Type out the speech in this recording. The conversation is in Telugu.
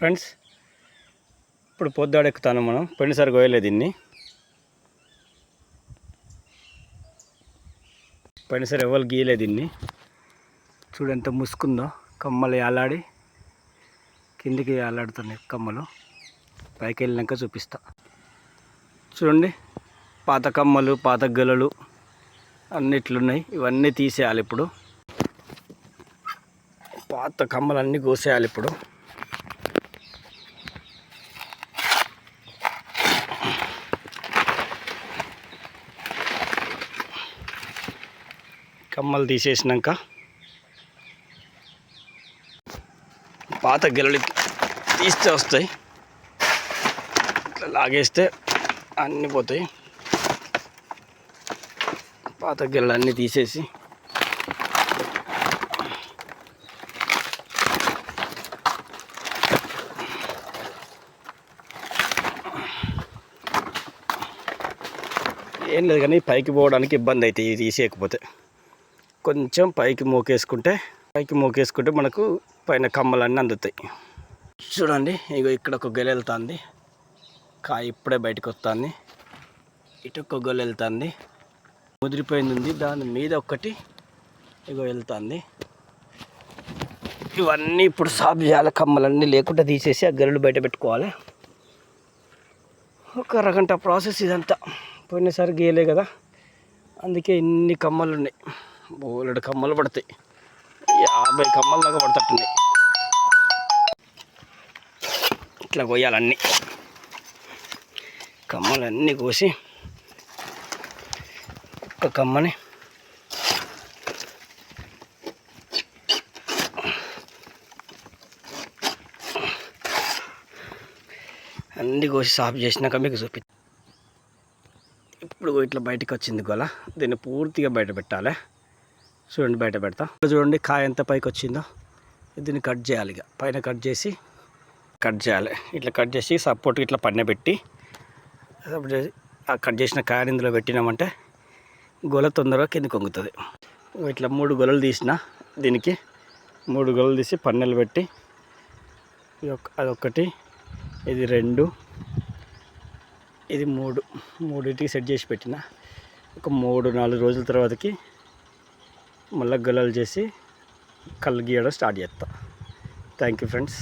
ఫ్రెండ్స్, ఇప్పుడు పొద్దాడెక్కుతాను. మనం పోయినసారి కోయలేదు దీన్ని. పోయినసారి ఎవరు గీయలేదు దీన్ని. చూడు ఎంత ముసుకుందో. కమ్మలు ఏలాడి కిందికి ఏలాడుతున్నాయి కమ్మలు. పైకి వెళ్ళినాక చూపిస్తా. చూడండి, పాత కమ్మలు, పాత గెలలు అన్నిట్లున్నాయి. ఇవన్నీ తీసేయాలి ఇప్పుడు. పాత కమ్మలన్నీ కోసేయాలి ఇప్పుడు. కమ్మలు తీసేసినాక పాత గెలలు తీస్తే వస్తాయి. ఇట్లా లాగేస్తే అన్నీ పోతాయి. పాత గెలలు అన్నీ తీసేసి ఏం లేదు, కానీ పైకి పోవడానికి ఇబ్బంది అవుతాయి. ఇది తీసేయకపోతే కొంచెం పైకి మోకేసుకుంటే మనకు పైన కమ్మలన్నీ అందుతాయి. చూడండి, ఇగో ఇక్కడ ఒక గెల వెళ్తుంది. కాయ ఇప్పుడే బయటకు వస్తుంది. ఇటు ఒక గెల వెళ్తుంది. ముదిరిపోయింది ఉంది. దాని మీద ఒకటి ఇగో వెళ్తుంది. ఇవన్నీ ఇప్పుడు సాఫ్ చేయాలి. కమ్మలన్నీ లేకుండా తీసేసి ఆ గెలలు బయట పెట్టుకోవాలి. ఒక అరగంట ప్రాసెస్ ఇదంతా. పోయినసారి గీయలే కదా, అందుకే ఇన్ని కమ్మలు ఉన్నాయి. బోలెడు కమ్మలు పడతాయి. 50 కమ్మల దాకా పడతట్టున్నాయి. ఇట్లా కొయ్యాలన్నీ. కమ్మలన్నీ కోసి ఒక కమ్మని అన్నీ కోసి సాఫ్ చేసినాక మీకు చూపి. ఇప్పుడు ఇట్లా బయటకు వచ్చింది గొల. దీన్ని పూర్తిగా బయట పెట్టాలి. చూడండి, బయట పెడతా. చూడండి కాయ ఎంత పైకి వచ్చిందో. దీన్ని కట్ చేయాలి. ఇక పైన కట్ చేయాలి. ఇట్లా కట్ చేసి సపోర్ట్ ఇట్లా పన్నెబెట్టి ఆ కట్ చేసిన కాయని ఇందులో పెట్టినామంటే గొల తొందరగా కిందికి వంగుతుంది. ఇట్లా 3 గొలలు తీసిన. దీనికి 3 గొలలు తీసి పన్నెలు పెట్టి అదొకటి, ఇది 2, ఇది 3, మూడింటికి సెట్ చేసి పెట్టిన. ఒక 3-4 రోజుల తర్వాతకి మళ్ళీ గొలలు చేసి కళ్ళు గీయడం స్టార్ట్ చేస్తా. Thank you friends.